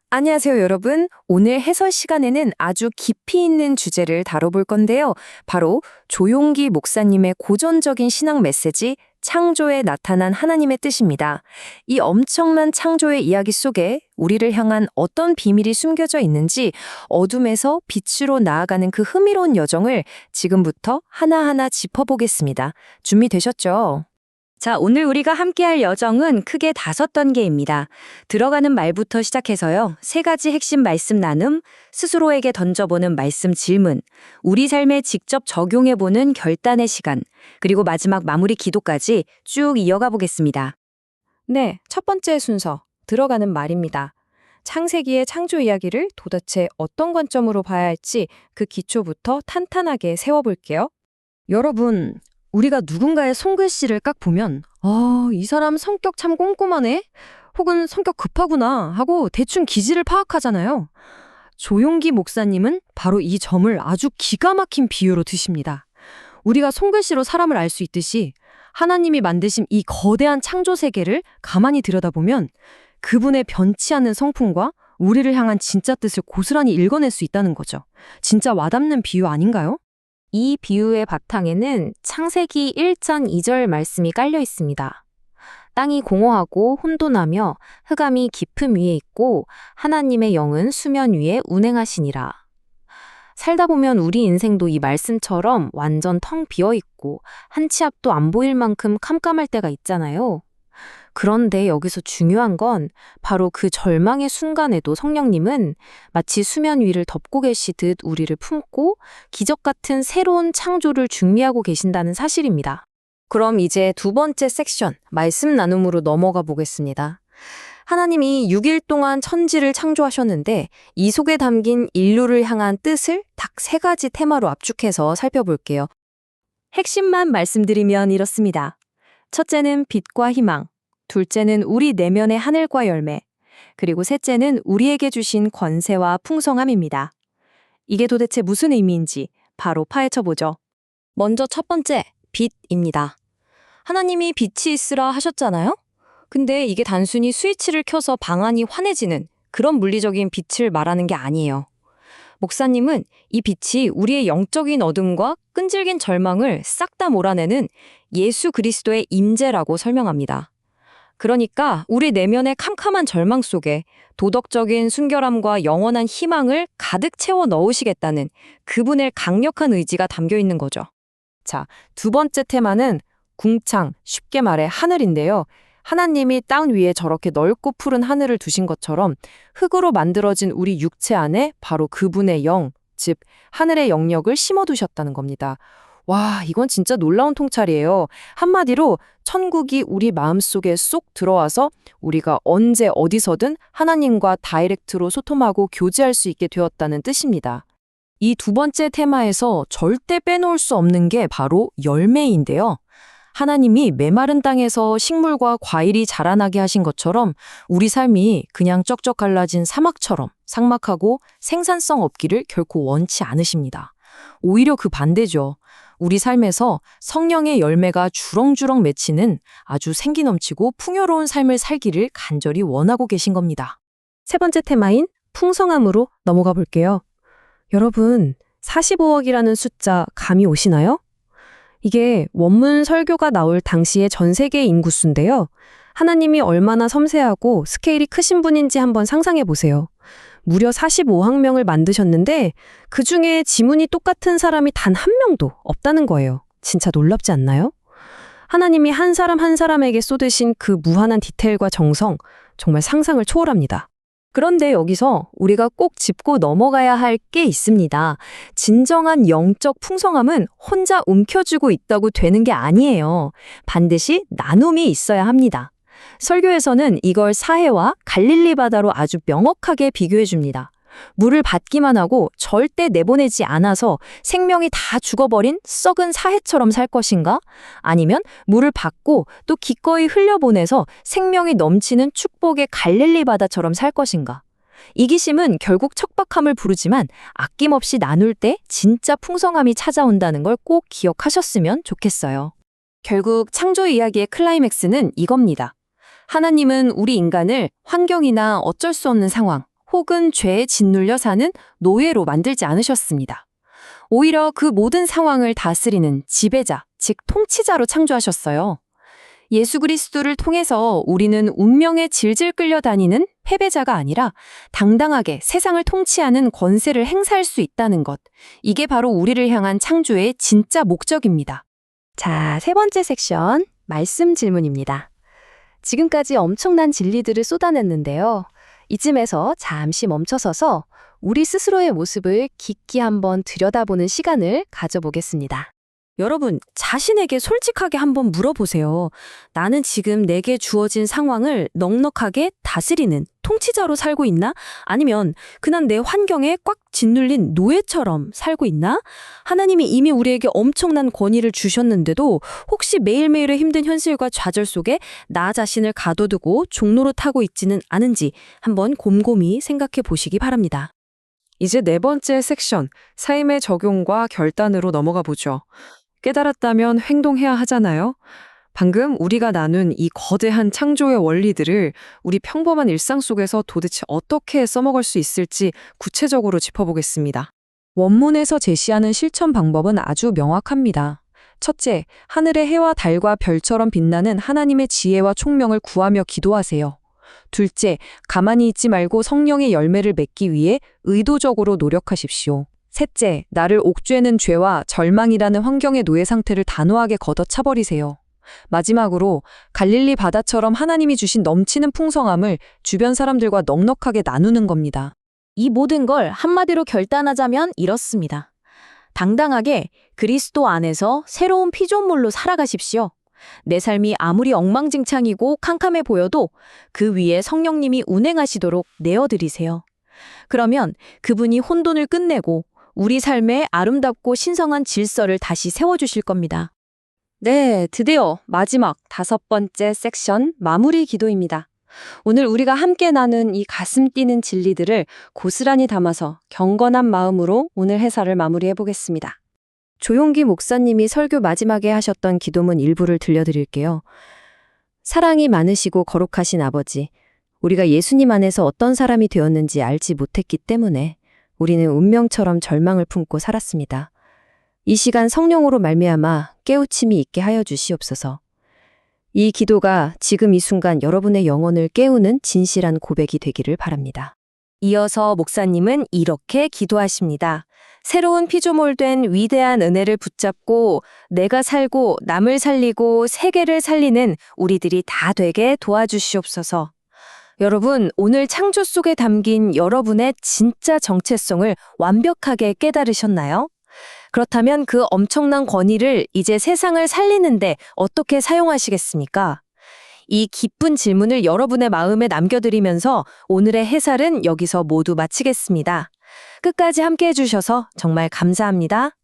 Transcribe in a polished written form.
안녕하세요, 여러분. 오늘 해설 시간에는 아주 깊이 있는 주제를 다뤄볼 건데요. 바로 조용기 목사님의 고전적인 신앙 메시지, 창조에 나타난 하나님의 뜻입니다. 이 엄청난 창조의 이야기 속에 우리를 향한 어떤 비밀이 숨겨져 있는지 어둠에서 빛으로 나아가는 그 흥미로운 여정을 지금부터 하나하나 짚어보겠습니다. 준비되셨죠? 자, 오늘 우리가 함께할 여정은 크게 5단계입니다. 들어가는 말부터 시작해서요. 3가지 핵심 말씀 나눔, 스스로에게 던져보는 말씀 질문, 우리 삶에 직접 적용해보는 결단의 시간, 그리고 마지막 마무리 기도까지 쭉 이어가 보겠습니다. 네, 첫 번째 순서, 들어가는 말입니다. 창세기의 창조 이야기를 도대체 어떤 관점으로 봐야 할지 그 기초부터 탄탄하게 세워볼게요. 여러분, 우리가 누군가의 손글씨를 딱 보면 이 사람 성격 참 꼼꼼하네? 혹은 성격 급하구나 하고 대충 기질을 파악하잖아요. 조용기 목사님은 바로 이 점을 아주 기가 막힌 비유로 드십니다. 우리가 손글씨로 사람을 알 수 있듯이 하나님이 만드신 이 거대한 창조 세계를 가만히 들여다보면 그분의 변치 않는 성품과 우리를 향한 진짜 뜻을 고스란히 읽어낼 수 있다는 거죠. 진짜 와닿는 비유 아닌가요? 이 비유의 바탕에는 창세기 1장 2절 말씀이 깔려 있습니다. 땅이 공허하고 혼돈하며 흑암이 깊음 위에 있고 하나님의 영은 수면 위에 운행하시니라. 살다 보면 우리 인생도 이 말씀처럼 완전 텅 비어 있고 한 치 앞도 안 보일 만큼 캄캄할 때가 있잖아요. 그런데 여기서 중요한 건 바로 그 절망의 순간에도 성령님은 마치 수면 위를 덮고 계시듯 우리를 품고 기적 같은 새로운 창조를 준비하고 계신다는 사실입니다. 그럼 이제 두 번째 섹션, 말씀 나눔으로 넘어가 보겠습니다. 하나님이 6일 동안 천지를 창조하셨는데 이 속에 담긴 인류를 향한 뜻을 딱 3가지 테마로 압축해서 살펴볼게요. 핵심만 말씀드리면 이렇습니다. 첫째는 빛과 희망, 둘째는 우리 내면의 하늘과 열매, 그리고 셋째는 우리에게 주신 권세와 풍성함입니다. 이게 도대체 무슨 의미인지 바로 파헤쳐보죠. 먼저 첫 번째, 빛입니다. 하나님이 빛이 있으라 하셨잖아요? 근데 이게 단순히 스위치를 켜서 방안이 환해지는 그런 물리적인 빛을 말하는 게 아니에요. 목사님은 이 빛이 우리의 영적인 어둠과 끈질긴 절망을 싹 다 몰아내는 예수 그리스도의 임재라고 설명합니다. 그러니까 우리 내면의 캄캄한 절망 속에 도덕적인 순결함과 영원한 희망을 가득 채워 넣으시겠다는 그분의 강력한 의지가 담겨 있는 거죠. 자, 두 번째 테마는 궁창, 쉽게 말해 하늘인데요. 하나님이 땅 위에 저렇게 넓고 푸른 하늘을 두신 것처럼 흙으로 만들어진 우리 육체 안에 바로 그분의 영, 즉 하늘의 영역을 심어두셨다는 겁니다. 와, 이건 진짜 놀라운 통찰이에요. 한마디로 천국이 우리 마음속에 쏙 들어와서 우리가 언제 어디서든 하나님과 다이렉트로 소통하고 교제할 수 있게 되었다는 뜻입니다. 이 두 번째 테마에서 절대 빼놓을 수 없는 게 바로 열매인데요. 하나님이 메마른 땅에서 식물과 과일이 자라나게 하신 것처럼 우리 삶이 그냥 쩍쩍 갈라진 사막처럼 삭막하고 생산성 없기를 결코 원치 않으십니다. 오히려 그 반대죠. 우리 삶에서 성령의 열매가 주렁주렁 맺히는 아주 생기 넘치고 풍요로운 삶을 살기를 간절히 원하고 계신 겁니다. 세 번째 테마인 풍성함으로 넘어가 볼게요. 여러분, 45억이라는 숫자 감이 오시나요? 이게 원문 설교가 나올 당시의 전 세계 인구수인데요. 하나님이 얼마나 섬세하고 스케일이 크신 분인지 한번 상상해 보세요. 무려 45학명을 만드셨는데 그중에 지문이 똑같은 사람이 단 한 명도 없다는 거예요. 진짜 놀랍지 않나요? 하나님이 한 사람 한 사람에게 쏟으신 그 무한한 디테일과 정성, 정말 상상을 초월합니다. 그런데 여기서 우리가 꼭 짚고 넘어가야 할 게 있습니다. 진정한 영적 풍성함은 혼자 움켜쥐고 있다고 되는 게 아니에요. 반드시 나눔이 있어야 합니다. 설교에서는 이걸 사해와 갈릴리 바다로 아주 명확하게 비교해 줍니다. 물을 받기만 하고 절대 내보내지 않아서 생명이 다 죽어버린 썩은 사해처럼 살 것인가? 아니면 물을 받고 또 기꺼이 흘려보내서 생명이 넘치는 축복의 갈릴리 바다처럼 살 것인가? 이기심은 결국 척박함을 부르지만 아낌없이 나눌 때 진짜 풍성함이 찾아온다는 걸 꼭 기억하셨으면 좋겠어요. 결국 창조 이야기의 클라이맥스는 이겁니다. 하나님은 우리 인간을 환경이나 어쩔 수 없는 상황, 혹은 죄에 짓눌려 사는 노예로 만들지 않으셨습니다. 오히려 그 모든 상황을 다스리는 지배자, 즉 통치자로 창조하셨어요. 예수 그리스도를 통해서 우리는 운명에 질질 끌려다니는 패배자가 아니라 당당하게 세상을 통치하는 권세를 행사할 수 있다는 것. 이게 바로 우리를 향한 창조의 진짜 목적입니다. 자, 세 번째 섹션, 말씀 질문입니다. 지금까지 엄청난 진리들을 쏟아냈는데요. 이쯤에서 잠시 멈춰서서 우리 스스로의 모습을 깊이 한번 들여다보는 시간을 가져보겠습니다. 여러분, 자신에게 솔직하게 한번 물어보세요. 나는 지금 내게 주어진 상황을 넉넉하게 다스리는 통치자로 살고 있나? 아니면 그냥 내 환경에 꽉 짓눌린 노예처럼 살고 있나? 하나님이 이미 우리에게 엄청난 권위를 주셨는데도 혹시 매일매일의 힘든 현실과 좌절 속에 나 자신을 가둬두고 종로로 타고 있지는 않은지 한번 곰곰이 생각해 보시기 바랍니다. 이제 네 번째 섹션, 삶의 적용과 결단으로 넘어가 보죠. 깨달았다면 행동해야 하잖아요. 방금 우리가 나눈 이 거대한 창조의 원리들을 우리 평범한 일상 속에서 도대체 어떻게 써먹을 수 있을지 구체적으로 짚어보겠습니다. 원문에서 제시하는 실천 방법은 아주 명확합니다. 첫째, 하늘의 해와 달과 별처럼 빛나는 하나님의 지혜와 총명을 구하며 기도하세요. 둘째, 가만히 있지 말고 성령의 열매를 맺기 위해 의도적으로 노력하십시오. 셋째, 나를 옥죄는 죄와 절망이라는 환경의 노예 상태를 단호하게 걷어차버리세요. 마지막으로 갈릴리 바다처럼 하나님이 주신 넘치는 풍성함을 주변 사람들과 넉넉하게 나누는 겁니다. 이 모든 걸 한마디로 결단하자면 이렇습니다. 당당하게 그리스도 안에서 새로운 피조물로 살아가십시오. 내 삶이 아무리 엉망진창이고 캄캄해 보여도 그 위에 성령님이 운행하시도록 내어드리세요. 그러면 그분이 혼돈을 끝내고 우리 삶에 아름답고 신성한 질서를 다시 세워주실 겁니다. 네, 드디어 마지막 다섯 번째 섹션 마무리 기도입니다. 오늘 우리가 함께 나눈 이 가슴 뛰는 진리들을 고스란히 담아서 경건한 마음으로 오늘 해설을 마무리해 보겠습니다. 조용기 목사님이 설교 마지막에 하셨던 기도문 일부를 들려드릴게요. 사랑이 많으시고 거룩하신 아버지, 우리가 예수님 안에서 어떤 사람이 되었는지 알지 못했기 때문에 우리는 운명처럼 절망을 품고 살았습니다. 이 시간 성령으로 말미암아 깨우침이 있게 하여 주시옵소서. 이 기도가 지금 이 순간 여러분의 영혼을 깨우는 진실한 고백이 되기를 바랍니다. 이어서 목사님은 이렇게 기도하십니다. 새로운 피조물된 위대한 은혜를 붙잡고 내가 살고 남을 살리고 세계를 살리는 우리들이 다 되게 도와주시옵소서. 여러분, 오늘 창조 속에 담긴 여러분의 진짜 정체성을 완벽하게 깨달으셨나요? 그렇다면 그 엄청난 권위를 이제 세상을 살리는데 어떻게 사용하시겠습니까? 이 기쁜 질문을 여러분의 마음에 남겨드리면서 오늘의 해설은 여기서 모두 마치겠습니다. 끝까지 함께 해주셔서 정말 감사합니다.